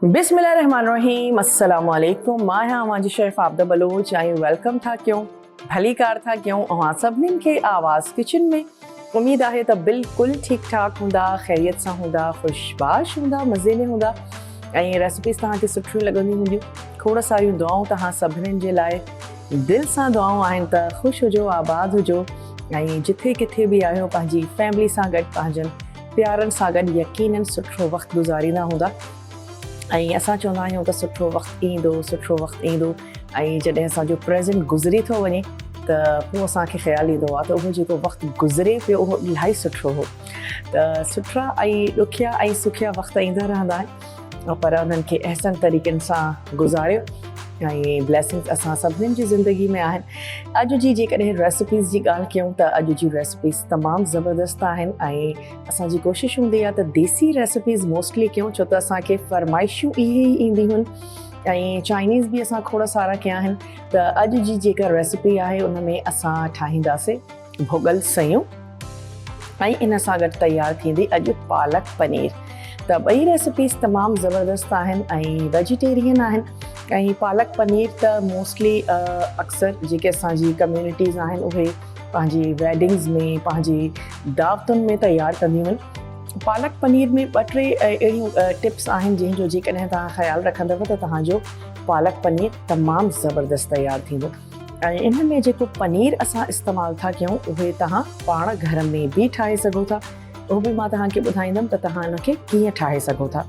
बिस्मिल्लाहिर्रहमानिर्रहीम अस्सलाम वालेकुम। मां हाँ मुंहिंजी chef Abida Baloch I welcome था क्यों भली कार था क्यों अवां सभिनीनि खे आवाज़ किचन में। उम्मीद आहे त बिल्कुलु ठीक ठाक हूंदा, खैरियत सां हूंदा, खुशबाश हूंदा, मज़े में हूंदा ऐं रेसिपीज़ तव्हांखे सुठियूं लॻंदियूं हूंदियूं। खोड़ सारियूं दुआऊं तव्हां सभिनीनि जे लाइ दिलि सां दुआऊं आहिनि त ख़ुशि हुजो, आबाद हुजो ऐं जिथे किथे बि आहियो पंहिंजी फैमिली सां गॾु पंहिंजनि प्यारनि सां गॾु यकीनन सुठो वक़्तु गुज़ारींदा हूंदा। ऐं असां चवंदा आहियूं त सुठो वक़्तु ईंदो ऐं जॾहिं असांजो प्रेज़ेंट गुज़री थो वञे त पोइ असांखे ख़्यालु ईंदो आहे त उहो जेको वक़्तु गुज़रे पियो उहो इलाही सुठो हो। त सुठा ऐं ॾुखिया ऐं सुखिया वक़्त ईंदा रहंदा आहिनि पर उन्हनि खे अहसन तरीक़नि सां गुज़ारियो ऐं ब्लेसिंग्स असां सभिनीनि जी ज़िंदगी में आहिनि। अॼु जी जेकॾहिं रेसिपीज़ जी ॻाल्हि कयूं त अॼु जी रेसिपीज़ तमामु ज़बरदस्त आहिनि ऐं असांजी कोशिशि हूंदी आहे त देसी रेसिपीज़ मोस्टली कयूं छो त असांखे फरमाइशूं इहे ई ईंदियूं आहिनि ऐं चाइनीज़ बि असां खोड़ सारा कया आहिनि। त अॼु जी जेका रेसिपी आहे उन में असां ठाहींदासीं भुॻल सयूं ऐं इन सां गॾु तयारु थींदी अॼु पालक पनीर। त ॿई रेसिपीज़ तमामु ज़बरदस्त आहिनि ऐं वेजिटेरियन आहिनि ऐं पालक पनीर त मोस्टली अक्सर जेके असांजी कम्यूनिटीज़ आहिनि उहे पंहिंजी वेडिंग्स में पंहिंजी दावतुनि में तयारु कंदियूं आहिनि। पालक पनीर में ॿ टे अहिड़ियूं टिप्स आहिनि जंहिंजो जेकॾहिं तव्हां ख़्यालु रखंदव त तव्हांजो पालक पनीर तमामु ज़बरदस्त तयारु थींदो। ऐं इन में जेको पनीर असां इस्तेमालु था कयूं उहे तव्हां पाण घर में बि ठाहे सघो था। उहो बि मां तव्हांखे ॿुधाईंदमि त तव्हां इनखे कीअं ठाहे सघो था।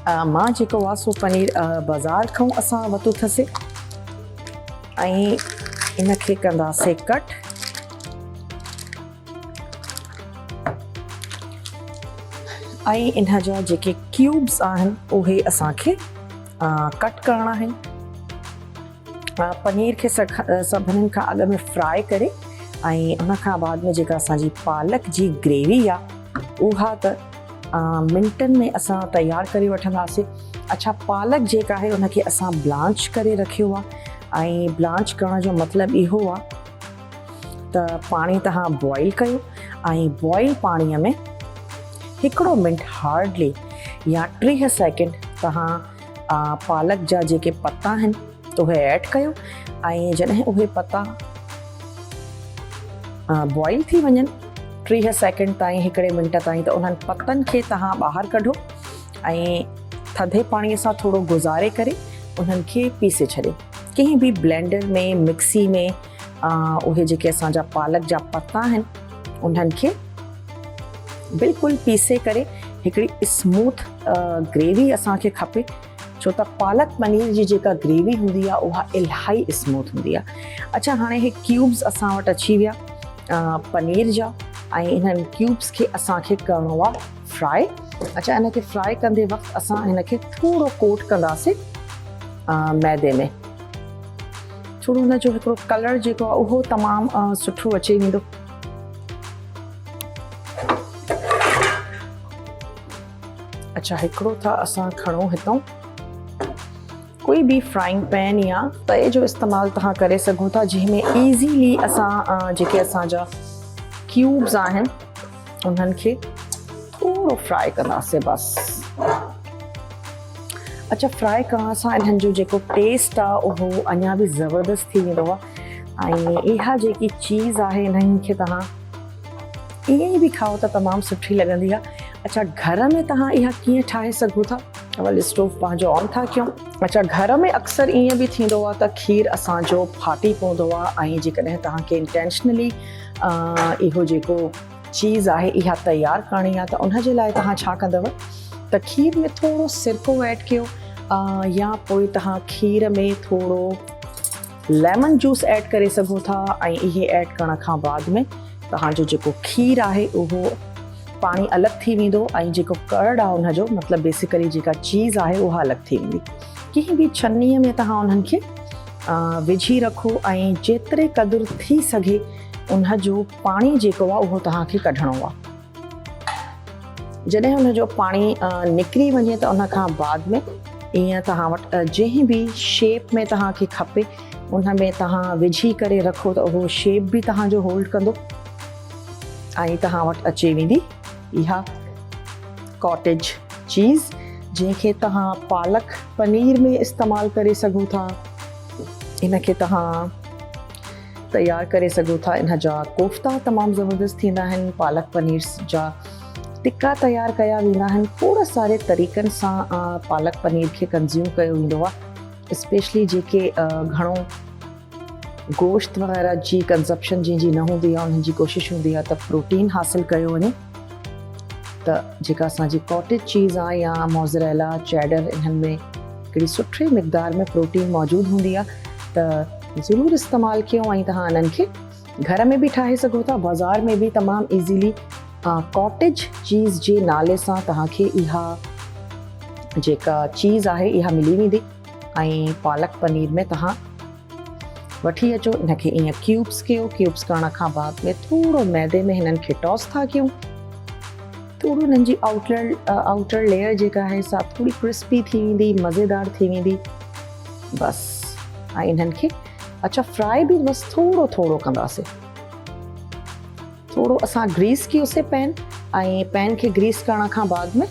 मां जेको आहे सो पनीर बाज़ार खां असां वरितो अथसीं ऐं इनखे कंदासीं कट। ऐं इन जा जेके क्यूब्स आहिनि उहे असांखे कट करणा आहिनि। पनीर खे सभिनीनि खां अॻु में फ्राई करे ऐं उन खां बाद में जेका असांजी पालक जी ग्रेवी आहे उहा त मिंटनि में असां तयारु करे वठंदासीं। अच्छा, पालक जेका आहे उनखे असां ब्लांच करे रखियो आहे ऐं ब्लांच करण जो मतिलबु इहो आहे त पाणी तव्हां बॉइल कयो ऐं बॉइल पाणीअ में हिकिड़ो मिंट हार्डली या 30 सेकेंड तव्हां पालक जा जेके पत्ता आहिनि उहे ऐड कयो ऐं जॾहिं उहे पत्ता बॉइल थी वञनि 30 सेकेंड ताईं हिकिड़े मिंट ताईं त उन्हनि पतनि खे तव्हां ॿाहिरि कढो ऐं थधे पाणीअ सां थोरो गुज़ारे करे उन्हनि खे पीसे छॾियो कंहिं बि ब्लेंडर में मिक्सी में। उहे जेके असांजा पालक जा पत्ता आहिनि उन्हनि खे बिल्कुलु पीसे करे हिकिड़ी स्मूथ ग्रेवी असांखे खपे छो त पालक पनीर जी जेका ग्रेवी हूंदी आहे उहा इलाही स्मूथ हूंदी आहे। अच्छा, हाणे हे क्यूब्स असां वटि अची विया पनीर जा ऐं इन्हनि क्यूब्स खे असांखे करिणो आहे फ्राई। अच्छा, इनखे फ्राई कंदे वक़्तु असां हिनखे थोरो कोट कंदासीं मैदे में। थोरो हुनजो हिकिड़ो कलर जेको आहे उहो तमामु सुठो अची वेंदो। अच्छा, हिकिड़ो था असां खणो हितां कोई बि फ्राइंग पैन या तए जो इस्तेमालु तव्हां करे सघो था जंहिंमें ईज़ीली असां जेके असांजा क्यूब्स आहिनि उन्हनि खे थोरो फ्राई कंदासीं बस। अच्छा, फ्राई करण सां इन्हनि जो जेको टेस्ट आहे उहो अञा बि ज़बरदस्त थी वेंदो आहे ऐं इहा जेकी चीज़ आहे इन्हनि खे तव्हां ईअं ई बि खाओ त तमामु सुठी लॻंदी आहे। अच्छा, घर में तव्हां इहा कीअं ठाहे सघो था? अवल स्टोव पंहिंजो ऑन था कयूं। अच्छा, घर में अक्सर ईअं बि थींदो आहे त खीर असांजो फाटी पवंदो आहे ऐं जेकॾहिं तव्हांखे इंटेंशनली इहो जेको चीज़ आहे इहा तयारु करणी आहे त उनजे लाइ तव्हां छा कंदव त खीर में थोरो सिरको ऐड कयो या पोइ तव्हां खीर में थोरो लेमन जूस ऐड करे सघो था ऐं इहे ऐड करण खां बाद में तव्हांजो जेको खीर आहे उहो पाणी अलॻि थी वेंदो ऐं जेको कर्ड आहे उनजो मतिलबु बेसिकली जेका चीज़ आहे उहा अलॻि थी वेंदी। कंहिं बि छन्नीअ में तव्हां उन्हनि खे विझी रखो ऐं जेतिरे क़दुरु थी सघे उनजो पाणी जेको आहे उहो तव्हांखे कढणो आहे। जॾहिं उनजो पाणी निकिरी वञे त उन खां बाद में ईअं तव्हां वटि जंहिं बि शेप में तव्हांखे खपे उन में तव्हां विझी करे रखो त उहो शेप बि तव्हांजो होल्ड कंदो ऐं तव्हां वटि अची वेंदी इहा कॉटेज चीज़ जंहिंखे तव्हां पालक पनीर में इस्तेमालु करे सघो था। इनखे तव्हां तयारु करे सघो था। इन जा कोफ्ता तमामु ज़बरदस्त थींदा आहिनि। पालक पनीर जा टिक्का तयारु कया वेंदा आहिनि। खोड़ सारे तरीक़नि सां पालक पनीर खे कंज़्यूम कयो वेंदो आहे। स्पेशली जेके घणो गोश्त वग़ैरह जी कंज़प्शन जंहिंजी न हूंदी आहे, उन्हनि जी कोशिशि हूंदी आहे त प्रोटीन हासिलु कयो वञे। त जेका असांजी कॉटेज चीज़ आहे या मोज़रेला, चेडर, इन्हनि में हिकिड़ी सुठी मिक़दार में प्रोटीन मौजूदु हूंदी आहे। त ज़रूरु इस्तेमालु कयो ऐं तव्हां इन्हनि खे घर में बि ठाहे सघो था। बाज़ार में बि तमामु ईज़ीली कॉटेज चीज़ जे नाले सां तव्हांखे इहा जेका चीज़ आहे इहा मिली वेंदी। ऐं पालक पनीर में तव्हां वठी अचो, इनखे ईअं क्यूब्स कयो। क्यूब्स करण खां बाद में थोरो मैदे में हिननि खे टॉस था कयूं। थोरो हिननि जी आउटर लेयर जेका आहे सा थोड़ी क्रिस्पी थी वेंदी, मज़ेदार थी वेंदी बसि। ऐं इन्हनि खे अच्छा फ्राई बि बसि थोरो कंदासीं। थोरो असां ग्रीस कयोसीं पैन, ऐं पैन खे ग्रीस करण खां बाद में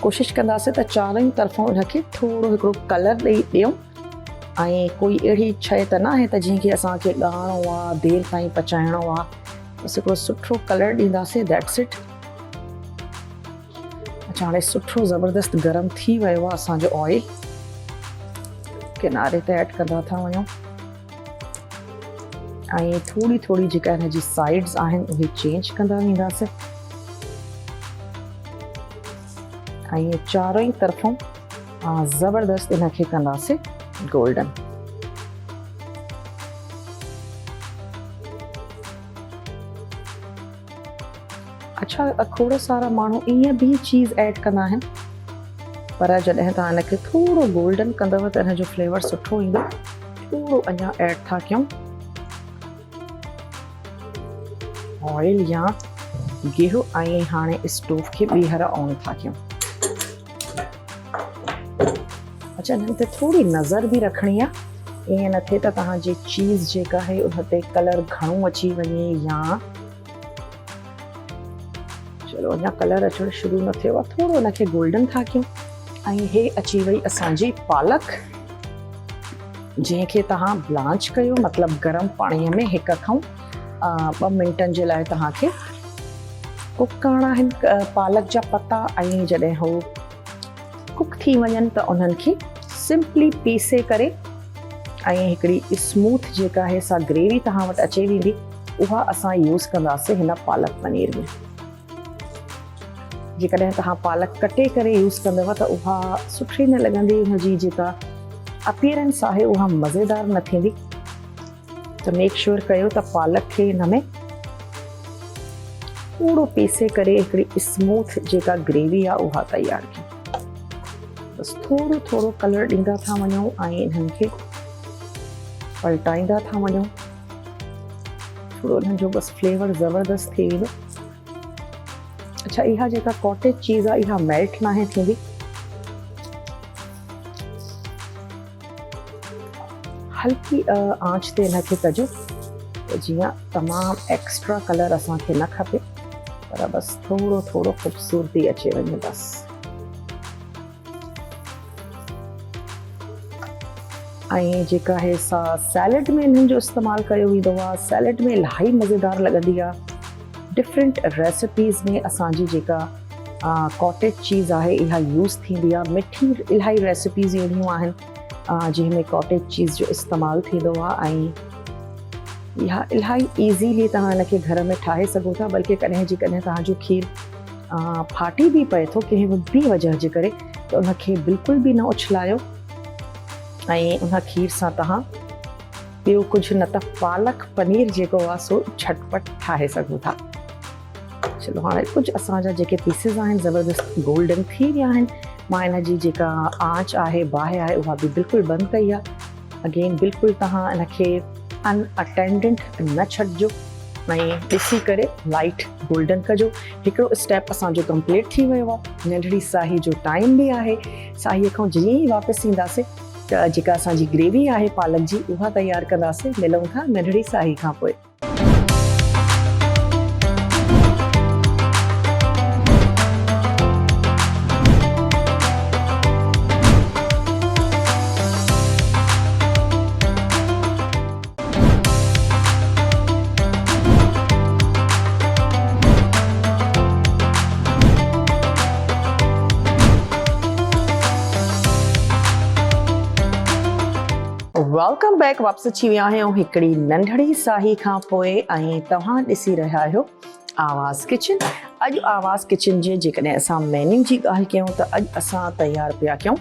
कोशिशि कंदासीं त चारई तरफ़ों इनखे थोरो हिकिड़ो कलर ॾेई ॾियूं। ऐं कोई अहिड़ी शइ त न आहे त जंहिंखे असांखे ॻाढ़ो आहे, देरि ताईं पचाइणो आहे। बसि हिकिड़ो सुठो कलर ॾींदासीं, दैट्स इट। अच्छा, हाणे सुठो ज़बरदस्त गरम थी वियो आहे असांजो ऑयल। किनारे ते ऐड कंदा था वञूं ऐं थोड़ी जेका हिन जी साइड्स आहिनि उहे चेंज कंदा वेंदासीं। ऐं चारई तरफ़ों ज़बरदस्त इनखे कंदासीं गोल्डन। अच्छा, खोड़ सारा माण्हू ईअं बि चीज़ ऐड कंदा आहिनि, पर जॾहिं तव्हां इनखे थोरो गोल्डन कंदव त हिन जो फ्लेवर सुठो ईंदो। थोरो अञा ऐड था कयूं ऑयल या गिहु, ऐं हाणे स्टोव खे ॿीहर ऑन था कयूं। अच्छा, हिन ते थोड़ी नज़र बि रखणी आहे, ईअं न थिए त तव्हांजी चीज़ जेका आहे उन ते कलर घणो अची वञे। या चलो अञा कलर अचणु शुरू न थियो आहे, थोरो हिनखे गोल्डन था कयूं। ऐं हे अची वई असांजी पालक, जंहिंखे तव्हां ब्लांच कयो, मतिलबु गरम पाणीअ में 1 खां 2 मिंटनि जे लाइ तव्हांखे कुक करणा आहिनि पालक जा पत्ता। ऐं जॾहिं हो कुक थी वञनि त उन्हनि खे सिंपली पीसे करे ऐं हिकिड़ी स्मूथ जेका आहे सा ग्रेवी तव्हां वटि अचे वेंदी, उहा असां यूज़ कंदासीं हिन पालक पनीर में। जेकॾहिं तव्हां पालक कटे करे यूज़ कंदव त उहा सुठी न लॻंदी, हुनजी जेका अपीयरेंस आहे उहा मज़ेदार न थींदी। त मेक श्योर कयो त पालक खे हिन में थोरो पीसे करे हिकिड़ी स्मूथ जेका ग्रेवी आहे उहा तयारु कयो। बसि थोरो कलर ॾींदा था वञूं ऐं इन्हनि खे पलटाईंदा था वञूं। थोरो इन्हनि जो बसि फ्लेवर ज़बरदस्त थी वेंदो। अच्छा, इहा जेका कॉटेज चीज़ आहे इहा मेल्ट नाहे थींदी। हल्की आंच ते इनखे कजो जीअं तमामु एक्स्ट्रा कलर असांखे न खपे, पर बसि थोरो ख़ूबसूरती अचे वञे बसि। ऐं जेका आहे सा सैलड में इन्हनि जो इस्तेमालु कयो वेंदो आहे। सैलड में इलाही मज़ेदार लॻंदी आहे। डिफरेंट रेसिपीज़ में असांजी जेका कॉटेज चीज़ आहे इहा यूज़ थींदी आहे। मिठी इलाही रेसिपीज़ अहिड़ियूं आहिनि जंहिंमें कॉटेज चीज़ जो इस्तेमालु थींदो आहे। ऐं इहा इलाही ईज़ीली तव्हां इनखे घर में ठाहे सघो था। बल्कि कॾहिं तव्हांजो खीर फाटी बि पए थो कंहिं ॿी वजह जे करे, त उनखे बिल्कुलु बि न उछलायो ऐं उन खीर सां तव्हां ॿियो कुझु न त पालक पनीर जेको आहे सो झटपट ठाहे सघो था। चलो, हाणे कुझु असांजा जेके पीसिस आहिनि ज़बरदस्त गोल्डन थी विया आहिनि। मां इन जी जेका आंच आहे, बाहि आहे, उहा बि बिल्कुलु बंदि कई आहे। अगेन बिल्कुलु तव्हां इनखे अनअटेंडेंट न छॾिजो ऐं ॾिसी करे लाइट गोल्डन कजो। हिकिड़ो स्टेप असांजो कंप्लीट थी वियो आहे। नंढड़ी साही जो टाइम बि आहे। साहीअ खां जीअं ई वापसि ईंदासीं त जेका असांजी ग्रेवी आहे पालक जी उहा तयारु कंदासीं। मिलूं था नंढड़ी साही खां पोइ। Welcome back. वापस अची विया आहियूं हिकिड़ी नंढड़ी साही खां पोइ ऐं तव्हां ॾिसी रहिया आहियो आवाज़ किचन। अॼु आवाज़ किचन जे जेकॾहिं असां मेन्यू जी ॻाल्हि कयूं त अॼु असां तयारु पिया कयूं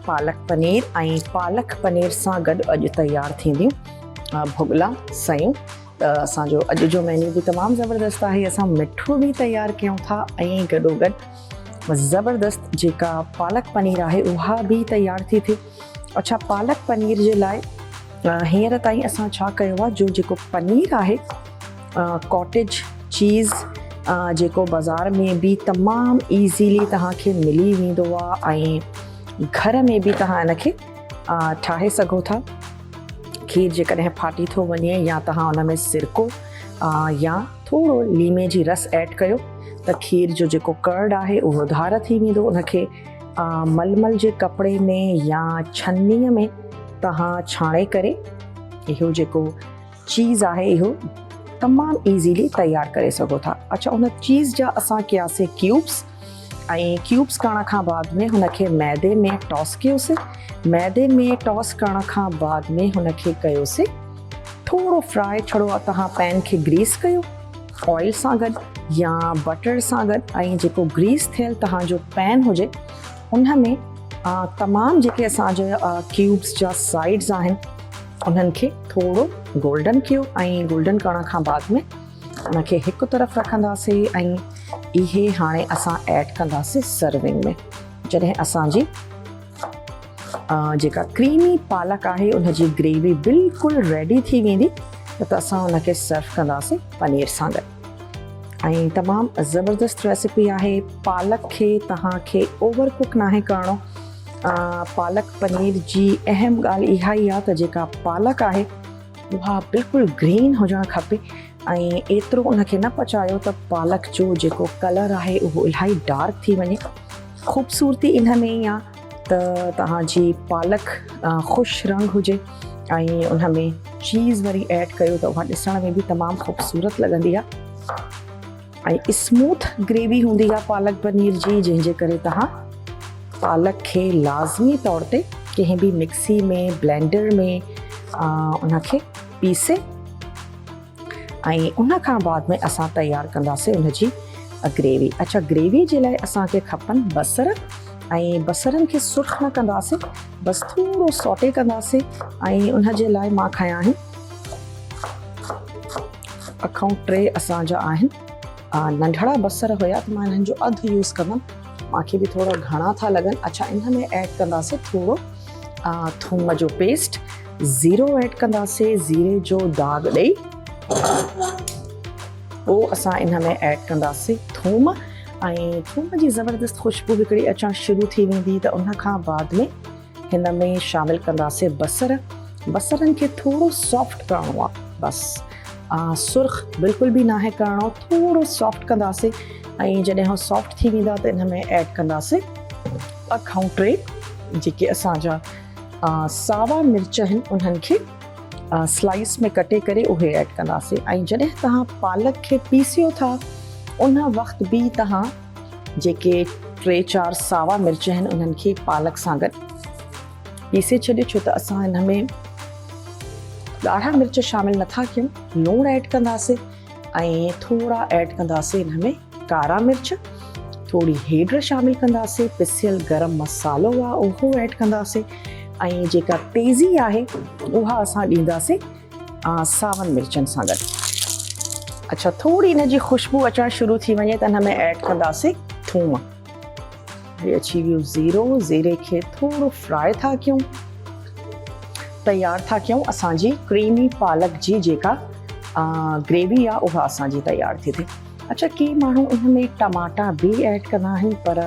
पालक पनीर ऐं पालक पनीर सां गॾु अॼु तयारु थींदियूं भुॻला सयूं। त असांजो अॼु जो मेन्यू बि तमामु ज़बरदस्त आहे। असां मिठो बि तयारु कयूं था ऐं गॾोगॾु ज़बरदस्त जेका पालक पनीर आहे उहा बि तयारु थी थिए। अच्छा, पालक पनीर जे लाइ हींअर ताईं असां छा कयो आहे, जो जेको पनीर आहे कॉटेज चीज़ जेको बाज़ार में बि तमामु ईज़ीली तव्हांखे मिली वेंदो आहे ऐं घर में बि तव्हां इनखे ठाहे सघो था। खीर जेकॾहिं फाटी थो वञे या तव्हां उन में सिरको या थोरो लीमे जी रस ऐड कयो त खीर जो जेको कर्ड आहे उहो धार थी वेंदो। उनखे मलमल जे कपिड़े में या छन्नीअ में तव्हां छाणे करे इहो जेको चीज़ आहे इहो तमामु ईज़ीली तयारु करे सघो था। अच्छा, उन चीज़ जा असां कयासीं क्यूब्स ऐं क्यूब्स करण खां बाद में हुनखे मैदे में टॉस कयोसीं। मैदे में टॉस करण खां बाद में हुनखे कयोसीं थोरो फ्राई। छड़ो तव्हां पैन खे ग्रीस कयो ऑयल सां गॾु या बटर सां गॾु ऐं जेको ग्रीस थियल तव्हांजो पैन हुजे उन में तमामु जेके असांजा क्यूब्स जा साइड्स आहिनि उन्हनि खे थोरो गोल्डन कयो ऐं गोल्डन करण खां बाद में उनखे हिकु तरफ़ रखंदासीं ऐं इहे हाणे असां ऐड कंदासीं सर्विंग में। जॾहिं असांजी जेका क्रीमी पालक आहे उनजी ग्रेवी बिल्कुलु रेडी थी वेंदी त असां उनखे सर्व कंदासीं पनीर सां गॾु। ऐं तमामु ज़बरदस्त रेसिपी आहे। पालक खे तव्हांखे ओवर कुक नाहे करिणो। पालक पनीर जी अहम ॻाल्हि इहा ई आहे त जेका पालक आहे उहा बिल्कुलु ग्रीन हुजणु खपे ऐं एतिरो उनखे न पचायो त पालक जो जेको कलर आहे उहो इलाही डार्क थी वञे। ख़ूबसूरती इन में ई आहे त तव्हांजी पालक ख़ुशि रंग हुजे ऐं उन में चीज़ वरी ऐड कयो त उहा ॾिसण में बि तमामु ख़ूबसूरत लॻंदी आहे ऐं स्मूथ ग्रेवी हूंदी आहे पालक पनीर जी, जंहिंजे करे तव्हां पालक खे लाज़मी तौर ते कंहिं बि मिक्सी में ब्लेंडर में उनखे पीसे ऐं उन खां बाद में असां तयारु कंदासीं उनजी ग्रेवी। अच्छा, ग्रेवी जे लाइ असांखे खपनि बसर ऐं बसरनि खे सुठ न कंदासीं, बसि थोरो सौटे कंदासीं ऐं उन जे लाइ मां खयां आहिनि अखऊं 3 असांजा आहिनि नंढड़ा बसर हुया त मां इन्हनि जो अधु यूज़ कंदमि। मूंखे बि थोरा घणा था लॻनि। अच्छा, इन में ऐड कंदासीं थोरो थूम जो पेस्ट, ज़ीरो ऐड कंदासीं ज़ीरे जो दाग ॾेई। पोइ असां इन में ऐड कंदासीं थूम ऐं थूम जी ज़बरदस्त ख़ुशबू हिकिड़ी अचणु शुरू थी वेंदी त उन खां बाद में हिन में शामिलु कंदासीं बसर। बसरनि खे थोरो सॉफ्ट करिणो आहे, बसि सुर्ख बिल्कुलु बि नाहे करिणो, थोरो सॉफ्ट कंदासीं ऐं जॾहिं उहो सॉफ्ट थी वेंदा त इन में ऐड कंदासीं अखऊं 3 जेके असांजा सावा मिर्च आहिनि उन्हनि खे स्लाइस में कटे करे उहे ऐड कंदासीं। ऐं जॾहिं तव्हां पालक खे पीसियो था उन वक़्तु बि तव्हां जेके 3-4 सावा मिर्च आहिनि उन्हनि खे पालक सां गॾु पीसे छॾियो, छो त असां हिन में ॻाढ़ा मिर्च शामिलु नथा कयूं। लूणु ऐड कंदासीं ऐं थोरा ऐड कंदासीं हिन में कारा मिर्च, थोरी हेड शामिलु कंदासीं, पिसियल गरम मसालो आहे उहो ऐड कंदासीं ऐं जेका तेज़ी आहे उहा असां ॾींदासीं सावनि मिर्चनि सां गॾु। अच्छा, थोरी इन जी ख़ुशबू अचणु शुरू थी वञे त हिन में ऐड कंदासीं थूम। हे अची वियो ज़ीरो। ज़ीरे खे थोरो फ्राई था कयूं, तयारु था कयूं। असांजी क्रीमी पालक जी जेका ग्रेवी आहे उहा असांजी तयारु थी थिए। अच्छा, के माण्हू इन में टमाटा बि ऐड कंदा आहिनि पर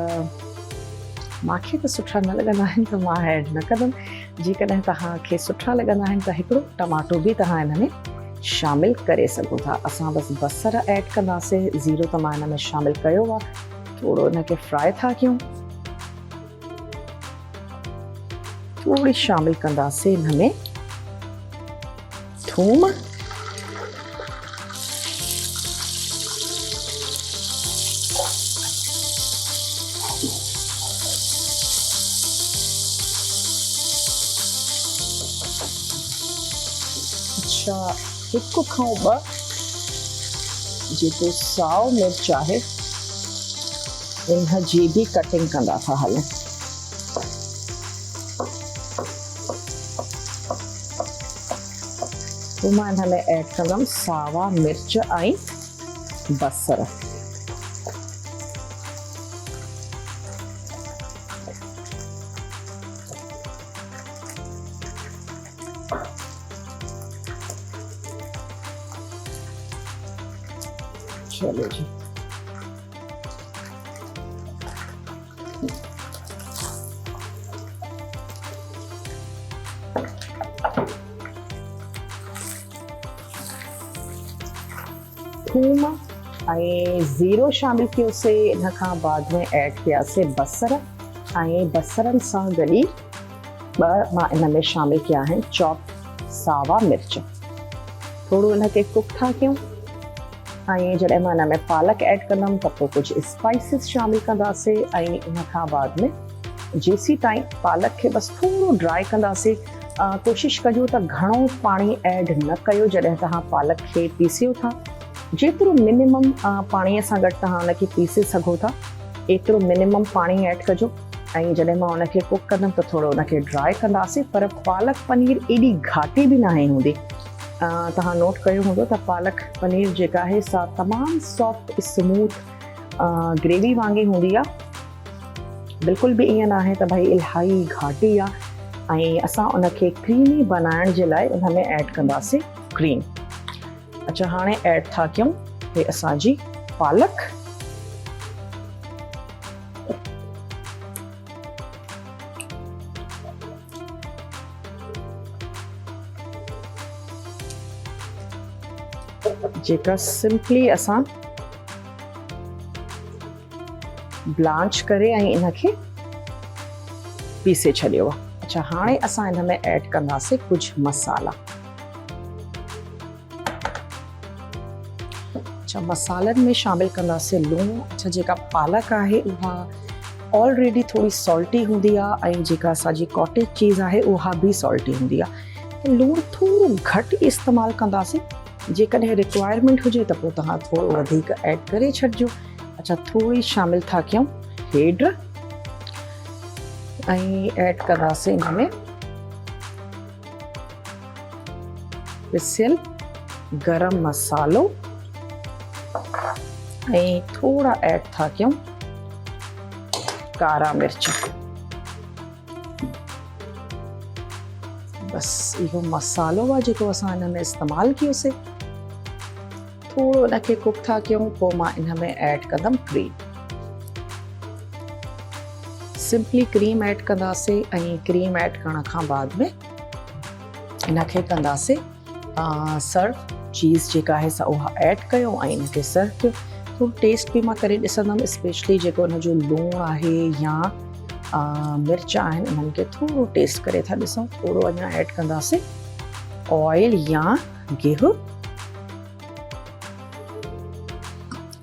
मूंखे त सुठा न लॻंदा आहिनि त मां ऐड न कंदमि। जेकॾहिं तव्हांखे सुठा लॻंदा आहिनि त हिकिड़ो टमाटो बि तव्हां इन में शामिलु करे सघो था। असां बसि बसर ऐड कंदासीं, ज़ीरो त मां इन में शामिलु कयो आहे। थोरो इनखे फ्राई था कयूं, थोड़ी शामिलु कंदासीं हिन में थूम मिर्चा हिकु खां ॿ जेको साओ मिर्च आहे इन जी भी कटिंग कंदा था हलें। तो मां इन में ऐड कंदमि सावा मिर्च ऐं बसर। चलो जी, थूम ऐं ज़ीरो शामिल कयोसीं। इन खां बाद में ऐड कयासीं बसर ऐं बसरनि सां गॾु ॿ मां इन में शामिल कया आहिनि चॉप सावा मिर्च। थोरो इनखे कुक था कयूं ऐं जॾहिं मां इन में पालक ऐड कंदमि त पोइ कुझु स्पाइसिस शामिल कंदासीं ऐं इन खां बाद में जेसी ताईं पालक खे बसि थोरो ड्राई कंदासीं। कोशिशि कजो त घणो पाणी ऐड न कयो जॾहिं तव्हां पालक खे पीसियो था। जेतिरो मिनिमम पाणीअ सां गॾु तव्हां उनखे पीसे सघो था एतिरो मिनिमम पाणी ऐड कजो। ऐं जॾहिं मां उनखे कुक कंदमि त थोरो उनखे ड्राई कंदासीं, पर पालक पनीर एॾी घाटी बि न हूंदी। तव्हां नोट कयो हूंदो त पालक पनीर जेका आहे सा तमामु सॉफ्ट स्मूथ ग्रेवी वांगुरु हूंदी आहे। बिल्कुलु बि ईअं न आहे त भई इलाही घाटी आहे। ऐं असां उनखे क्रीमी बनाइण जे लाइ उन में ऐड कंदासीं क्रीम। अच्छा, हाणे ऐड था कयूं हे असांजी पालक। जेका सिंपली असां ब्लांच करे ऐं इनखे पीसे छॾियो आहे। अच्छा, हाणे असां इन में ऐड कंदासीं कुझु मसाला। अच्छा, मसालनि में शामिल कंदासीं लूणु। अच्छा, जेका पालक आहे उहा ऑलरेडी थोड़ी सॉल्टी हूंदी आहे ऐं जेका असांजी कॉटेज चीज़ आहे उहा बि सॉल्टी हूंदी आहे। लूणु थोरो घटि इस्तेमालु कंदासीं। जेकॾहिं रिक्वायरमेंट हुजे त पोइ तव्हां थोरो वधीक ऐड करे छॾिजो। अच्छा, थोड़ी शामिल था कयूं हेड ऐं ऐड कंदासीं इन में पिसियल गरम मसालो ऐं थोड़ा ऐड था कयूं कारा मिर्च। बस इहो मसालो आहे जेको असां इन में इस्तेमालु कयोसीं। थोरो इनखे कुक था कयूं, पोइ मां इन में ऐड कंदमि क्रीम। सिंपली क्रीम ऐड कंदासीं ऐं क्रीम ऐड करण खां बाद में इनखे कंदासीं सर्व। चीज़ जेका आहे सा उहा ऐड कयो ऐं इनखे सर्व कयो। थोरो टेस्ट बि मां करे ॾिसंदमि, स्पेशली जेको हिन जो लूणु आहे या मिर्च आहिनि इन्हनि खे थोरो टेस्ट करे था ॾिसूं। थोरो अञा ऐड कंदासीं ऑयल या गिहु।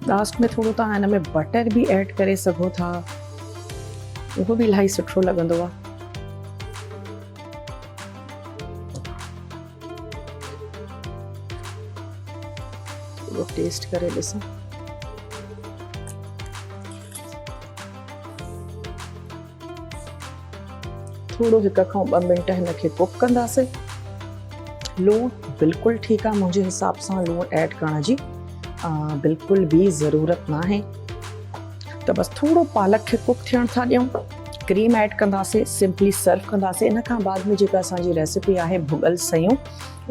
लास्ट में थोरो तव्हां हिन में बटर बि ऐड करे सघो था, उहो बि इलाही सुठो लॻंदो आहे। थोरो टेस्ट करे ॾिसूं। थोरो 1 खां 2 मिंट हिनखे कुक कंदासीं। लूणु बिल्कुलु ठीकु आहे, मुंहिंजे हिसाब सां लूणु ऐड करण जी बिल्कुलु बि ज़रूरत न आहे। त बसि थोरो पालक खे कुक थियण था ॾियूं। क्रीम ऐड कंदासीं, सिंपली सर्व कंदासीं। इन खां बाद में जेका असांजी रेसिपी आहे भुॻल सयूं,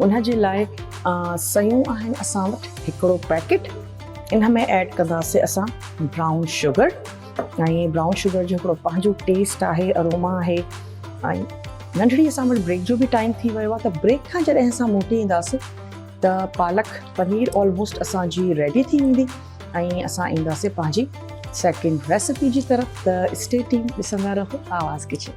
उन जे लाइ सयूं आहिनि असां वटि हिकिड़ो पैकेट। इन में ऐड कंदासीं असां ब्राउन शुगर। ऐं ब्राउन शुगर जो हिकिड़ो पंहिंजो टेस्ट आहे, अरोमा आहे। ऐं नंढड़ी असां वटि ब्रेक जो बि टाइम थी वियो आहे, त ब्रेक खां जॾहिं असां मोटी ईंदासीं त पालक पनीर ऑलमोस्ट असांजी रेडी थी वेंदी ऐं असां ईंदासीं पंहिंजी सेकेंड रेसिपी जी तरफ़। त स्टे ट्यून, ॾिसंदा रहो आवाज़ किचन।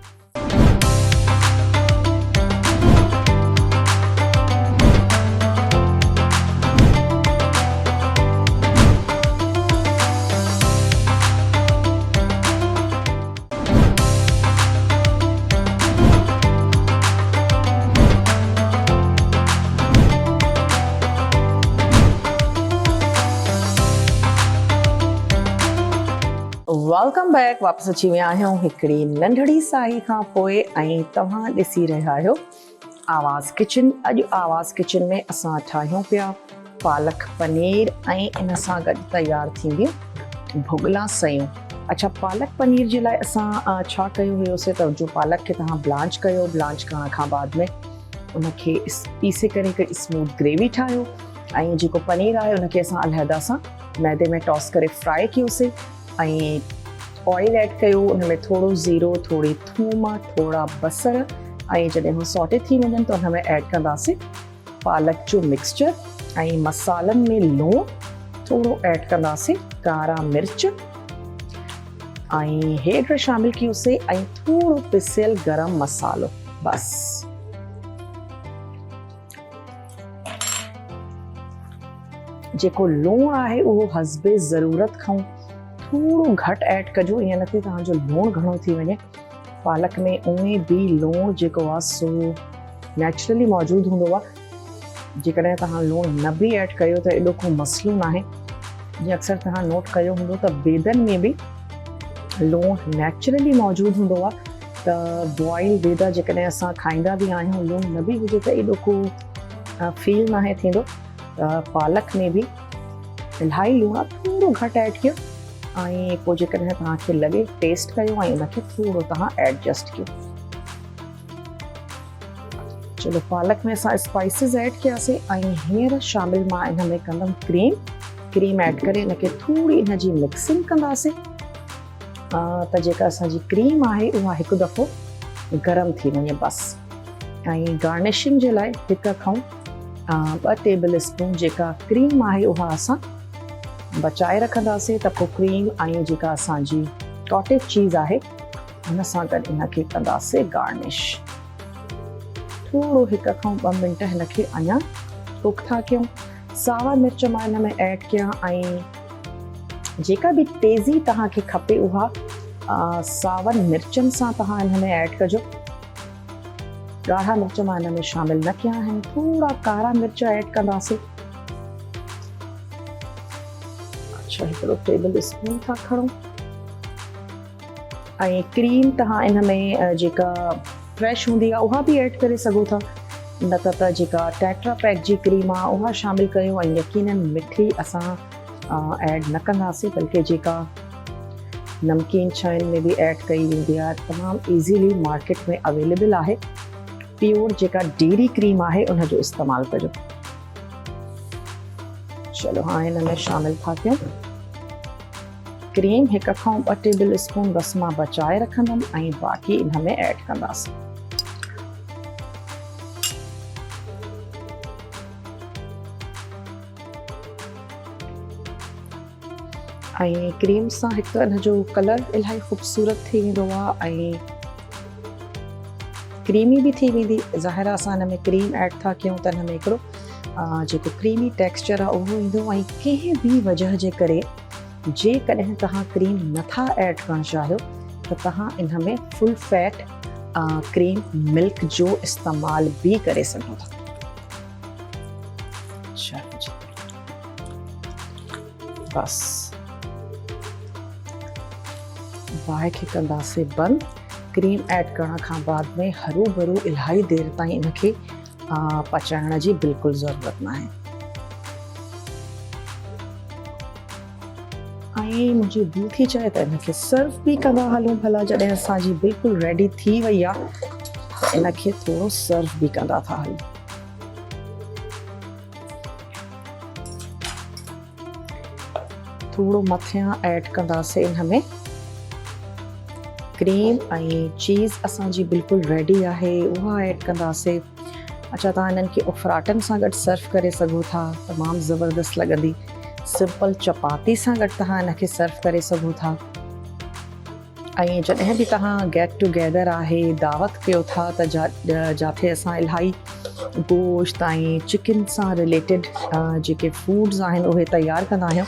Welcome back. वापस अची विया आहियूं हिकिड़ी नंढड़ी साई खां पोइ ऐं तव्हां ॾिसी रहिया आहियो आवाज़ किचन। अॼु आवाज़ किचन में असां ठाहियूं पिया पालक पनीर ऐं इन सां गॾु तयारु थींदियूं भुॻला सयूं। अच्छा, पालक पनीर जे लाइ असां छा कयो हुयोसीं त जो पालक खे तव्हां ब्लांच कयो, ब्लांच करण खां बाद में उनखे पीसे करे हिकु स्मूथ ग्रेवी ठाहियो ऐं जेको पनीर आहे उनखे असां अलहदा सां मैदे में टॉस करे फ्राई कयोसीं ऐं ऑयल ऐड कयो। उनमें थोरो ज़ीरो, थोरी थूम, थोरा बसर ऐं जॾहिं हू सॉटे थी वञनि त हुन में ऐड कंदासीं पालक जो मिक्सचर ऐं मसालनि में लूणु थोरो ऐड कंदासीं, कारा मिर्च ऐं हेठि शामिल कयोसीं ऐं थोरो पिसियल गरम मसालो। बस जेको लूणु आहे उहो हस्बे ज़रूरत खां थोरो घटि ऐड कजो, ईअं न थिए तव्हांजो लूणु घणो थी वञे। पालक में उमें बि लूणु जेको आहे सो नेचुरली मौजूदु हूंदो आहे। जेकॾहिं तव्हां लूणु न बि ऐड कयो त एॾो को मसइलो न आहे। जीअं अक्सर तव्हां नोट कयो हूंदो त बेदनि में बि लूणु नेचुरली मौजूदु हूंदो आहे, त बॉइल बेदा जेकॾहिं असां खाईंदा बि आहियूं लूणु न बि हुजे त एॾो को फील न आहे थींदो। पालक में बि इलाही लूणु थोरो घटि ऐड कयो ऐं पोइ जेकॾहिं तव्हांखे लॻे टेस्ट कयो ऐं उनखे थोरो तव्हां एडजस्ट कयो। चलो, पालक में असां स्पाइसिस ऐड कयासीं ऐं हींअर शामिल मां इन में कंदमि क्रीम ऐड करे इनखे थोरी इन जी मिक्सिंग कंदासीं त जेका असांजी क्रीम आहे उहा हिकु दफ़ो गरम थी वञे बसि। ऐं गार्निशिंग जे लाइ हिक खां 2 टेबल स्पून जेका क्रीम आहे उहा असां बचाए रखंदासीं, त पोइ क्रीम ऐं जेका असांजी कॉटेज चीज़ आहे हुन सां गॾु इनखे कंदासीं गार्निश। थोरो 1 खां 2 मिंट हिनखे अञा कुक था कयूं। सावा मिर्च मां हिन में ऐड कया ऐं जेका बि तेज़ी तव्हांखे खपे उहा सावनि मिर्चनि सां तव्हां हिन में ऐड कजो। ॻाढ़ा मिर्च मां हिन में शामिल न कया आहिनि। थोरा कारा मिर्च ऐड कंदासीं। अच्छा, 1 टेबल स्पून था खणो ऐं क्रीम तव्हां इन में जेका फ्रेश हूंदी आहे उहा बि ऐड करे सघो था, न त जेका टेट्रा पैक जी क्रीम आहे उहा शामिल कयो। ऐं यकीनन मिठी असां ऐड न कंदासीं, बल्कि जेका नमकीन शयुनि में बि ऐड कई वेंदी आहे, तमामु ईज़ीली मार्केट में अवेलेबल आहे। प्योर जेका डेयरी क्रीम आहे उनजो इस्तेमालु कजो। चलो, हाँ हिन में शामिल था कयूं क्रीम। 1 खां 2 टेबल स्पून बसि मां बचाए रखंदमि ऐं बाक़ी इन में ऐड कंदासीं। ऐं क्रीम सां हिकु त इन जो कलर इलाही ख़ूबसूरत थी वेंदो आहे ऐं क्रीमी बि थी वेंदी। ज़ाहिर आहे असां हिन में क्रीम ऐड था कयूं त हिन में हिकिड़ो जेको क्रीमी टेक्सचर आहे उहो ईंदो। ऐं कंहिं बि वजह जे करे जेकॾहिं तव्हां क्रीम नथा ऐड करणु चाहियो त तव्हां इन में फुल फैट क्रीम मिल्क जो इस्तेमालु बि करे सघो था। बसि बाहि खे कंदासीं बंदि। क्रीम ऐड करण खां बाद में हरू भरू इलाही देरि ताईं इनखे पचाइण जी बिल्कुलु ज़रूरत न आहे। ऐं मुंहिंजी दिलि थी चए त इनखे सर्व बि कंदा हलूं भला। जॾहिं असांजी बिल्कुलु रेडी थी वई आहे त इनखे थोरो सर्व बि कंदा था हलूं। थोरो मथियां ऐड कंदासीं इन में क्रीम ऐं चीज़ असांजी बिल्कुलु रेडी आहे, उहा ऐड कंदासीं। अच्छा, तव्हां इन्हनि खे उफराटनि सां गॾु सर्व करे सघो था, तमामु ज़बरदस्त लॻंदी। सिंपल चपाती सां गॾु तव्हां इनखे सर्व करे सघो था। ऐं जॾहिं बि तव्हां गेट टुगेदर आहे, दावत कयो था त जिथे असां इलाही गोश्त ऐं चिकन सां रिलेटेड जेके फूड्स आहिनि उहे तयारु कंदा आहियूं,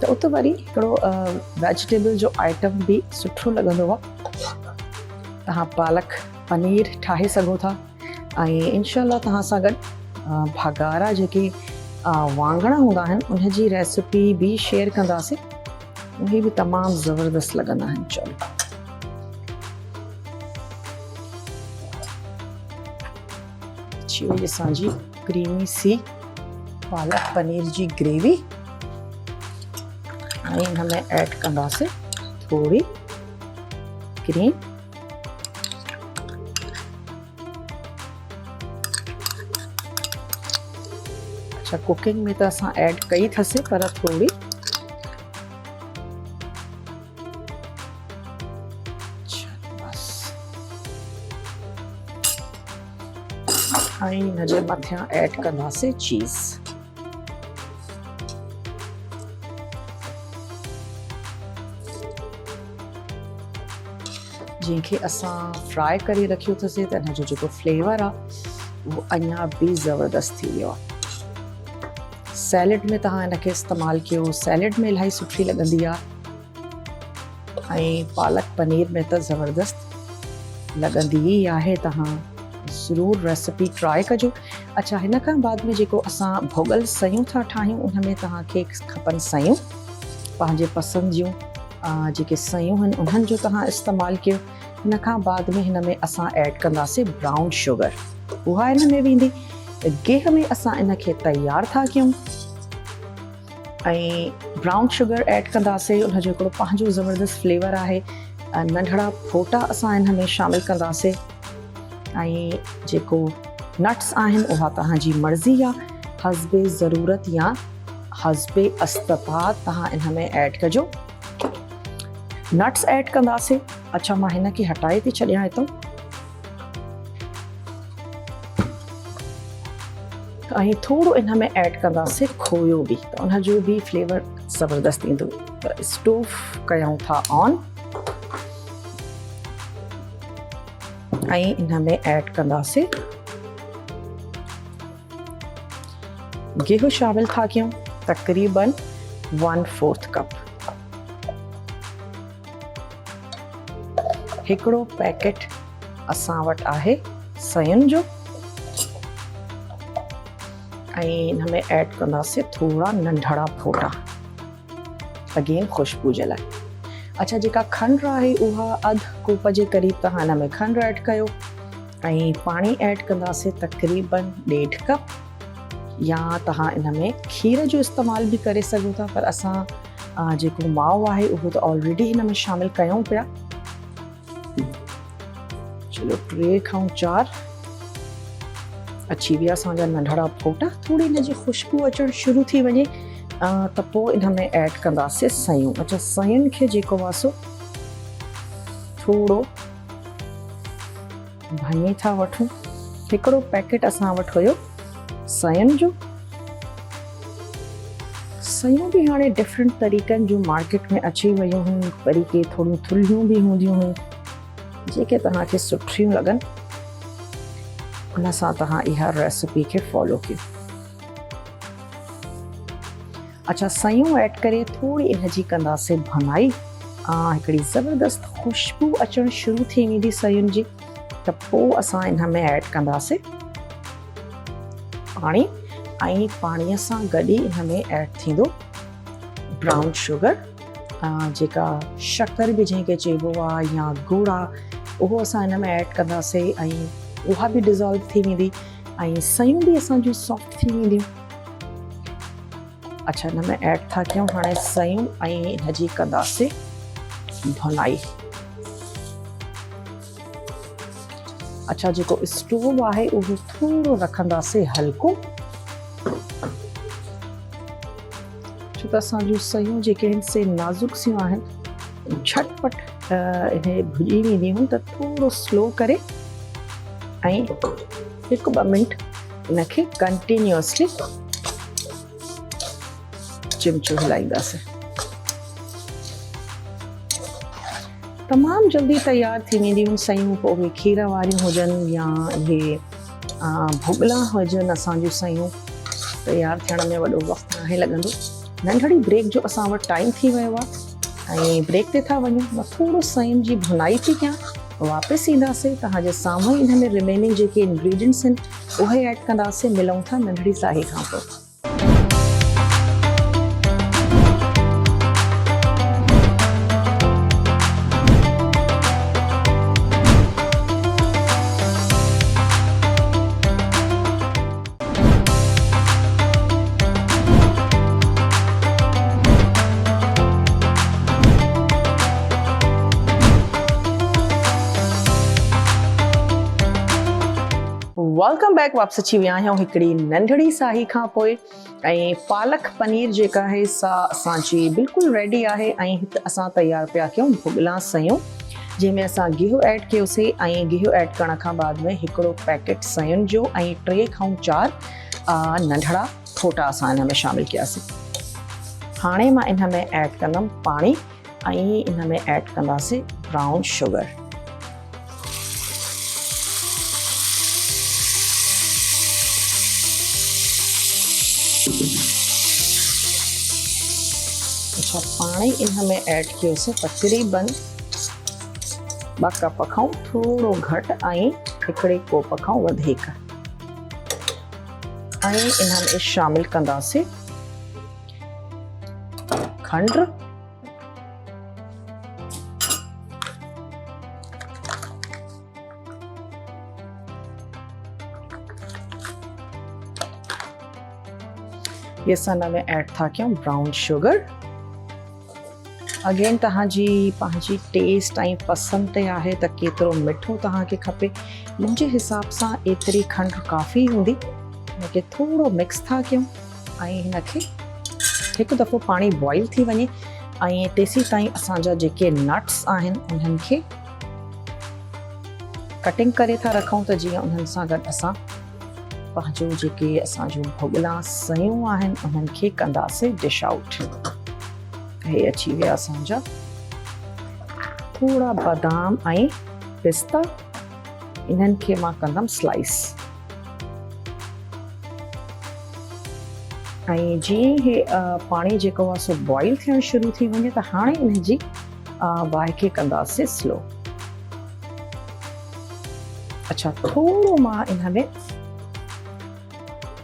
त उते वरी हिकिड़ो वेजिटेबल जो आइटम बि सुठो लॻंदो आहे। तव्हां पालक पनीर ठाहे सघो था ऐं इनशाला तव्हां सां गॾु भगारा जेके वांगण हूंदा आहिनि उनजी रेसिपी भी शेयर कंदासीं। उहे भी तमाम जबरदस्त लगंदा आहिनि। चलो अची वई असांजी क्रीमी सी पालक पनीर जी ग्रेवी। ऐं हिन में ऐड कंदासीं थोड़ी क्रीम। अच्छा कुकिंग में तो असां ऐड कई थसे पर थोड़ी ऐं हिन जे मथियां ऐड कंदासीं चीज़। जंहिंखे असां फ्राई करे रखियो अथसीं त हिन जो जेको फ्लेवर आहे उहो अञा बि ज़बरदस्त थी वियो आहे। सैलेड में तव्हां हिनखे इस्तेमालु कयो, सैलेड में इलाही सुठी लॻंदी आहे। ऐं पालक पनीर में त ज़बरदस्त लॻंदी ई आहे। तव्हां ज़रूरु रेसिपी ट्राई कजो। अच्छा हिन खां बाद में जेको असां भुॻल सयूं था ठाहियूं उन में तव्हांखे खपनि सयूं पंहिंजे पसंदि जूं जेके सयूं आहिनि उन्हनि जो तव्हां इस्तेमालु कयो। हिन खां बाद में हिन में असां ऐड कंदासीं ब्राउन शुगर, उहा हिन में वेंदी। गेह में असां इनखे तयारु था कयूं ऐं ब्राउन शुगर ऐड कंदासीं। उनजो हिकिड़ो पंहिंजो ज़बरदस्त फ्लेवर आहे। नंढड़ा फोटा असां हिन में शामिलु कंदासीं ऐं जेको नट्स आहिनि उहा तव्हांजी मर्ज़ी आहे, हस्बे ज़रूरत या हस्बे इस्तिताअत तव्हां इन में ऐड कजो। नट्स ऐड कंदासीं। अच्छा मां हिन खे हटाए थी छॾियां हितां ऐं थोरो इन में ऐड कंदासीं खोयो बि, त उनजो बि फ्लेवर ज़बरदस्त ईंदो। त स्टोव कयूं था ऑन ऐं इन में ऐड कंदासीं गेहूं शामिल था कयूं, तक़रीबन 1/4 कप। हिकिड़ो पैकेट असां वटि आहे सयुनि जो ऐं हिन में ऐड कंदासीं थोड़ा नंढड़ा फोटा अगेन खुशबू जे लाइ। अच्छा जेका खंड आहे उहा अधु कोप जे क़रीब तव्हां हिन में खंड ऐड कयो ऐं पाणी ऐड कंदासीं तक़रीबन 1.5 कप, या तव्हां इन में खीर जो इस्तेमालु बि करे सघो था, पर असां जेको माओ आहे उहो त ऑलरेडी हिन में शामिलु कयूं पिया। चलो 3 खां 4 अची विया असांजा नंढड़ा फोटा। थोड़ी हिन जी खुशबू अचणु शुरू थी वञे त पोइ इन में ऐड कंदासीं सयूं। अच्छा सयुनि खे जेको आहे सो थोरो भञी था वठूं। हिकिड़ो पैकेट असां वटि हुयो सयुनि जो। सयूं बि हाणे डिफरेंट तरीक़नि जूं मार्केट में अची वियूं आहिनि, वरी के थोरियूं थुल्हियूं बि हूंदियूं आहिनि, जेके तव्हांखे सुठियूं लॻनि उन सां तव्हां इहा रेसिपी खे फॉलो कयो। अच्छा सयूं ऐड करे थोड़ी इन जी कंदासीं भुनाई। हिकिड़ी ज़बरदस्त खुशबू अचणु शुरू थी वेंदी सयुनि जी, त पोइ असां इन में ऐड कंदासीं पाणी ऐं पाणीअ सां गॾु ई इन में ऐड थींदो ब्राउन शुगर, जेका शक्कर बि जंहिंखे चइबो आहे या गुड़ आहे, उहो असां हिन में ऐड कंदासीं ऐं उहा बि डिज़ोल्व थी वेंदी ऐं सयूं बि असांजूं सॉफ्ट थी वेंदियूं। अच्छा हिन में ऐड था कयूं हाणे सयूं ऐं हिन जी कंदासीं भुनाई। अच्छा जेको स्टोव आहे उहो थोरो रखंदासीं हल्को, छो त असांजूं सयूं जेके आहिनि से नाज़ुक सियूं आहिनि, झटपट इन्हे भुॼी वेंदियूं आहिनि, त थोरो स्लो करे ऐं 1-2 मिंट इनखे कंटिन्यूअसली चिमचो हिलाईंदासीं। तमामु जल्दी तयारु थी वेंदियूं सयूं, पोइ उहे खीर वारियूं हुजनि या इहे भुॻला हुजनि, असांजूं सयूं तयारु थियण में वॾो वक़्तु नाहे लॻंदो। नंढड़ी ब्रेक जो असां वटि टाइम थी वियो आहे ऐं ब्रेक ते था वञूं। मां थोरो सयुनि जी भुनाई थी कयां, वापसि ईंदासीं तव्हांजे साम्हूं हिन में रिमेनिंग जेके इंग्रेडिएंट्स आहिनि उहे ऐड कंदासीं। मिलूं था नंढड़ी साही खां पोइ। Welcome back. वापस अची विया आहियूं हिकिड़ी नंढड़ी साही खां पोइ। ऐं पालक पनीर जेका आहे सा असांजी बिल्कुलु रेडी आहे। ऐं हिते असां तयारु पिया कयूं भुॻला सयूं, जंहिंमें असां गिहु ऐड कयोसीं। ऐं गिहु ऐड करण खां बाद में हिकिड़ो पैकेट सयुनि जो ऐं 3 खां 4 नंढड़ा फोटा असां हिन में शामिलु कयासीं। हाणे मां इन में ऐड कंदमि पाणी ऐं इन में ऐड कंदासीं ब्राउन शुगर। अच्छा, पाणी इन में ऐड कयोसीं तक़रीबन 2 कप खां थोड़ो घटि ऐं 1 कोप खां वधीक। ऐं इन में शामिल कंदासीं खंड, ये असां हिन में ऐड था कयूं ब्राउन शुगर। अगेन तव्हांजी पंहिंजी टेस्ट ऐं पसंदि ते आहे त केतिरो मिठो तव्हांखे खपे। मुंहिंजे हिसाब सां एतिरी खंड काफ़ी हूंदी। हिनखे थोरो मिक्स था कयूं ऐं हिनखे हिकु दफ़ो पाणी बॉइल थी वञे ऐं तेसीं ताईं असांजा जेके नट्स आहिनि उन्हनि खे कटिंग करे था रखूं त जीअं उन्हनि सां गॾु असां पंहिंजो जेके असांजो भुॻला सयूं आहिनि उन्हनि खे कंदासीं डिश आउट। हे अची विया असांजा थोड़ा बादाम ऐं पिस्ता, इन्हनि खे मां कंदमि स्लाइस। ऐं जीअं हे पाणी जेको आहे सो बॉइल थियणु शुरू थी वञे त हाणे इनजी बाहि खे कंदासीं स्लो। अच्छा, थोरो मां इन में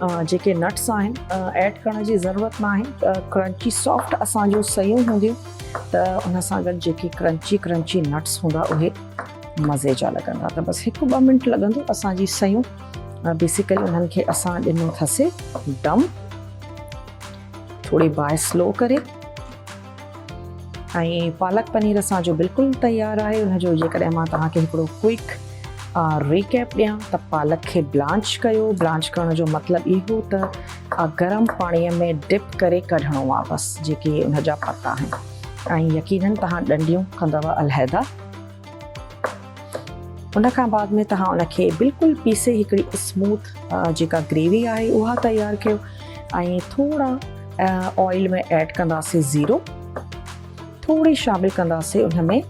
जेके नट्स आहिनि ऐड करण जी ज़रूरत न आहे। क्रंची सॉफ्ट असांजो सयूं हूंदियूं त उन सां गॾु जेके क्रंची नट्स हूंदा उहे मज़े जा लॻंदा। त बसि 1-2 मिंट लॻंदो। असांजी सयूं बेसिकली उन्हनि खे असां ॾिनो अथसीं दम, थोड़ी बाहि स्लो करे। ऐं पालक पनीर असांजो बिल्कुलु तयारु आहे। उनजो जेकॾहिं मां तव्हांखे हिकिड़ो क्विक रिकैप ॾियां त पालक खे ब्लांच कयो। ब्लांच करण जो मतिलबु इहो त गरम पाणीअ में डिप करे कढणो आहे बसि जेके उनजा पत्ता आहिनि। ऐं यकीनन तव्हां ॾंडियूं कंदव अलहदा। उन खां बाद में तव्हां उनखे बिल्कुलु पीसे हिकिड़ी स्मूथ जेका ग्रेवी आहे उहा तयारु कयो। ऐं थोड़ा ऑयल में ऐड कंदासीं ज़ीरो, थोड़ी शामिल कंदासीं उन में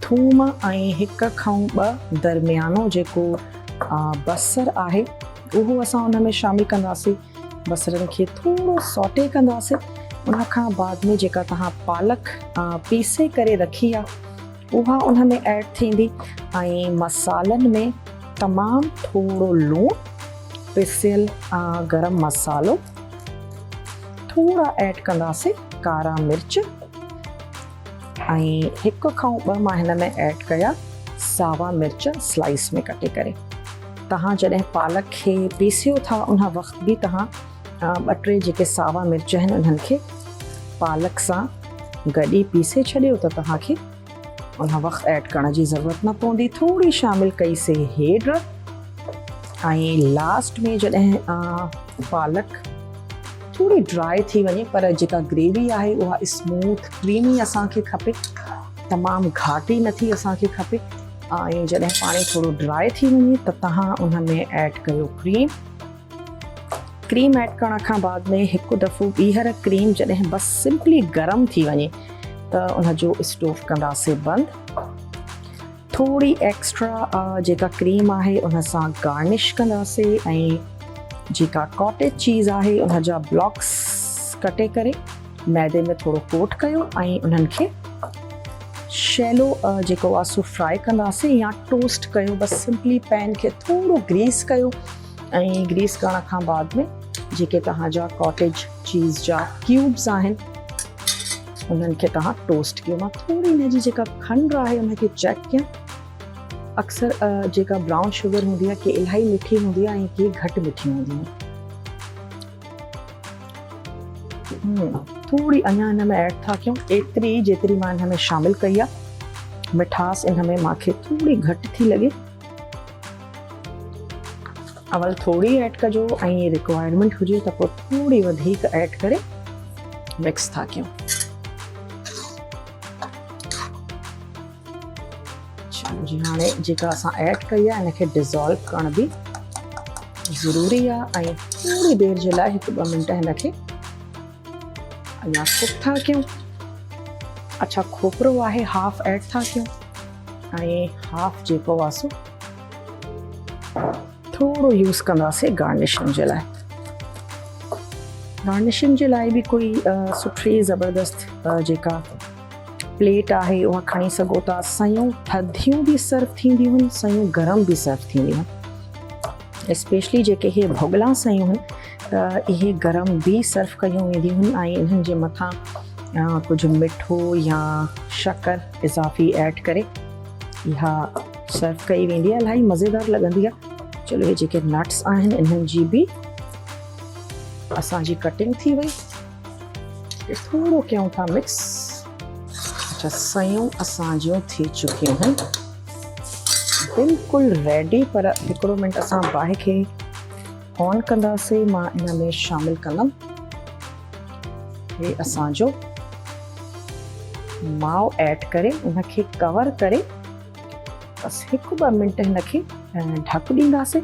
थूम ऐं 1 खां 2 दरमियानो जेको बसर आहे उहो असां उन में शामिल कंदासीं। बसरनि खे थोरो सॉटे कंदासीं। उन खां बाद में जेका तव्हां पालक पीसे करे रखी आहे उहा उन में ऐड थींदी। ऐं मसालनि में तमामु थोरो लूणु, पिसियल गरम मसालो, थोड़ा ऐड कंदासीं कारा मिर्च ऐं 1 खां 2 मां हिन में ऐड कया सावा मिर्च स्लाइस में कटे करे। तव्हां जॾहिं पालक खे पीसियो था उन वक़्तु बि तव्हां 2-3 जेके सावा मिर्च आहिनि उन्हनि खे पालक सां गॾु ई पीसे छॾियो त तव्हांखे उन वक़्तु ऐड करण जी ज़रूरत न पवंदी। थोड़ी शामिल कईसीं हेड ऐं लास्ट में जॾहिं पालक थोड़ी ड्राई थी वञे पर जेका ग्रेवी आहे उहा स्मूथ क्रीमी असांखे खपे, तमामु घाटी नथी असांखे खपे। ऐं जॾहिं पाणी थोरो ड्राई थी वञे त तव्हां उन में ऐड कयो क्रीम ऐड करण खां बाद में 1 दफ़ो ॿीहर क्रीम जॾहिं बसि सिंपली गरम थी वञे त उनजो स्टोव कंदासीं बंदि। थोड़ी एक्स्ट्रा जेका क्रीम आहे उन सां गार्निश कंदासीं ऐं जेका कॉटेज चीज़ आहे उनजा ब्लॉक्स कटे करे मैदे में थोरो कोट कयो ऐं उन्हनि खे शैलो जेको आहे सो फ्राई कंदासीं या टोस्ट कयो। बसि सिंपली पैन खे थोरो ग्रीस कयो ऐं ग्रीस करण खां बाद में जेके तव्हांजा कॉटेज चीज़ जा क्यूब्स आहिनि उन्हनि खे तव्हां टोस्ट कयो। मां थोड़ी हिनजी जेका खंड आहे उनखे चेक कयां। अक्सर जेका ब्राउन शुगर हूंदी आहे कि इलाही मिठी हूंदी आहे ऐं कि घटि मिठी हूंदी आहे। थोड़ी अञा हिन में ऐड था कयूं एतिरी जेतिरी मां हिन में शामिल कई आहे। मिठास इन में मूंखे थोड़ी घटि थी लॻे। अवल थोड़ी ऐड कजो ऐं रिक्वायरमेंट हुजे त पोइ थोड़ी वधीक ऐड करे मिक्स था कयूं। चलो जी, हाणे जेका असां ऐड कई आहे इनखे डिज़ोल्व करण बि ज़रूरी आहे ऐं थोड़ी देर जे लाइ 1-2 मिंट हिनखे अञा कुक था कयूं। अच्छा, खोपरो आहे हाफ ऐड था कयूं ऐं हाफ जेको आहे सो थोड़ो यूज़ कंदासीं गार्निशिंग जे लाइ। गार्निशिंग जे लाइ बि कोई सुठी ज़बरदस्त जेका प्लेट आहे उहा खणी सघो था। सयूं थधियूं बि सर्व थींदियूं आहिनि, सयूं गरम बि सर्व थींदियूं आहिनि। स्पेशली जेके इहे भुॻला सयूं आहिनि इहे गरम बि सर्व कयूं वेंदियूं आहिनि ऐं इन्हनि जे मथां कुझु मिठो या शक्कर इज़ाफ़ी ऐड करे इहा सर्व कई वेंदी आहे। इलाही मज़ेदार लॻंदी आहे। चलो, ये जेके नट्स आहिनि इन्हनि जी बि असांजी कटिंग थी वई। थोड़ो कयूं था मिक्स। अच्छा, सयूं असांजियूं थी चुकियूं आहिनि बिल्कुलु रेडी। पर हिकिड़ो मिंट असां बाहि खे ऑन कंदासीं। मां इन में शामिल कंदमि हे असांजो माओ ऐड करे उनखे कवर करे बस 1-2 मिंट हिनखे ढक ॾींदासीं।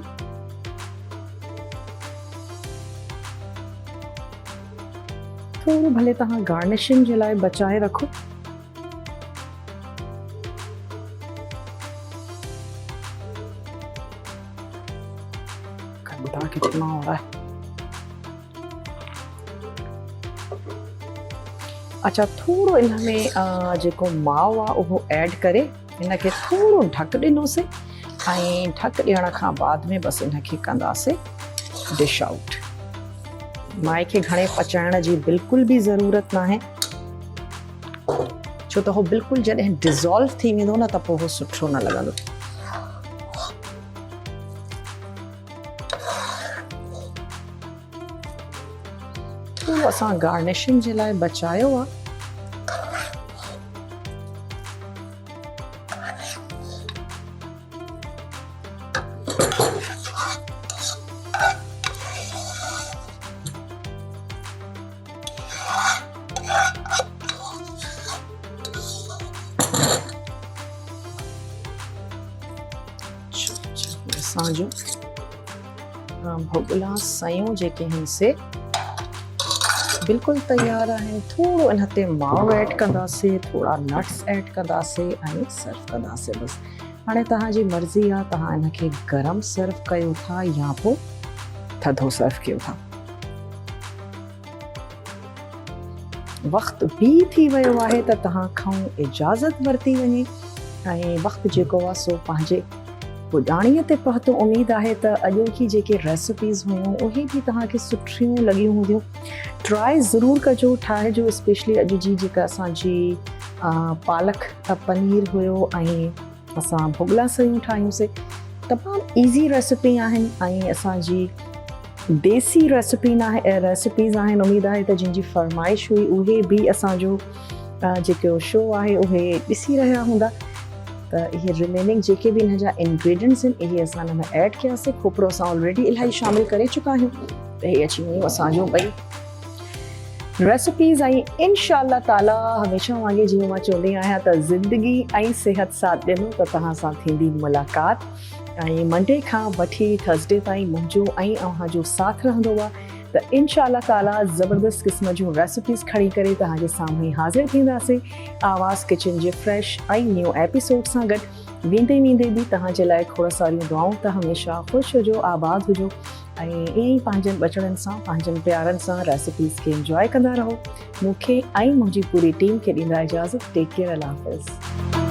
थोड़ो भले तव्हां गार्निशिंग जे लाइ बचाए रखो। गंदा कितना हो रहा है। अच्छा, थोड़ो इनमें जेको माओ आहे उहो ऐड करे इनखे थोड़ो ढक ॾिनोसीं ऐं ढक ॾियण खां बाद में बसि इनखे कंदासीं डिश आउट। माए खे घणे पचाइण जी बिल्कुलु बि ज़रूरत नाहे, छो त उहो बिल्कुलु जॾहिं डिज़ोल्व थी वेंदो न त पोइ उहो सुठो न लॻंदो। थोरो असां गार्निशिंग जे लाइ बचायो आहे। असांजो भुॻला सयूं जेके आहिनि से बिल्कुलु तयार आहिनि। थोड़ो इन ते माओ ऐड कंदासीं, थोड़ा नट्स ऐड कंदासीं ऐं सर्व कंदासीं। बसि हाणे तव्हांजी मर्ज़ी आहे, तव्हां इनखे गरम सर्व कयो था या पोइ थधो सर्व कयो था। वक़्तु बि थी वियो आहे त तव्हां खां इजाज़त वरिती वञे ऐं वक़्तु जेको आहे सो पंहिंजे पुॼाणीअ ते पहुतो। उमेद आहे त अॼोकी जेके रेसिपीज़ हुयूं उहे बि तव्हांखे सुठियूं लॻियूं हूंदियूं। ट्राई ज़रूरु कजो, ठाहिजो। स्पेशली अॼु जी जेका असांजी पालक पनीर हुयो ऐं असां भुॻला सयूं ठाहियूंसीं। तमामु ईज़ी रेसिपी आहिनि ऐं असांजी देसी रेसिपीज़ आहिनि। उमेद आहे त जिन जी फरमाइश हुई उहे बि असांजो जेको शो आहे उहे ॾिसी रहिया हूंदा। त इहे रिमेनिंग जेके बि इन जा इंग्रेडिएंट्स आहिनि इहे असां हिन में ऐड कयासीं। खोपरो असां ऑलरेडी इलाही शामिल करे चुका आहियूं त इहे अची वयूं असांजो ॿई रेसिपीज़। ऐं इंशाअल्लाह ताला हमेशह वांगुरु जीअं मां चवंदी आहियां त ज़िंदगी ऐं सिहत साथ ॾिनो त तव्हां सां थींदी मुलाक़ात। ऐं मंडे खां वठी थर्सडे ताईं मुंहिंजो ऐं अव्हांजो साथ रहंदो आहे। त इंशाअल्लाह ताला ज़बरदस्त क़िस्म जूं रेसिपीज़ खणी करे तव्हांजे साम्हूं हाज़िर थींदासीं आवाज़ किचन जे फ्रेश ऐं न्यू एपिसोड सां गॾु। वेंदे वेंदे बि तव्हांजे लाइ खोड़ सारियूं दुआऊं त हमेशह ख़ुशि हुजो, आबाद हुजो ऐं ईअं ई पंहिंजनि बचड़नि सां, पंहिंजनि प्यारनि सां रेसिपीज़ खे इंजॉय कंदा रहो। मूंखे ऐं मुंहिंजी पूरी टीम खे ॾींदा इजाज़त। टेक केयर, अल्लाह हाफ़िज़।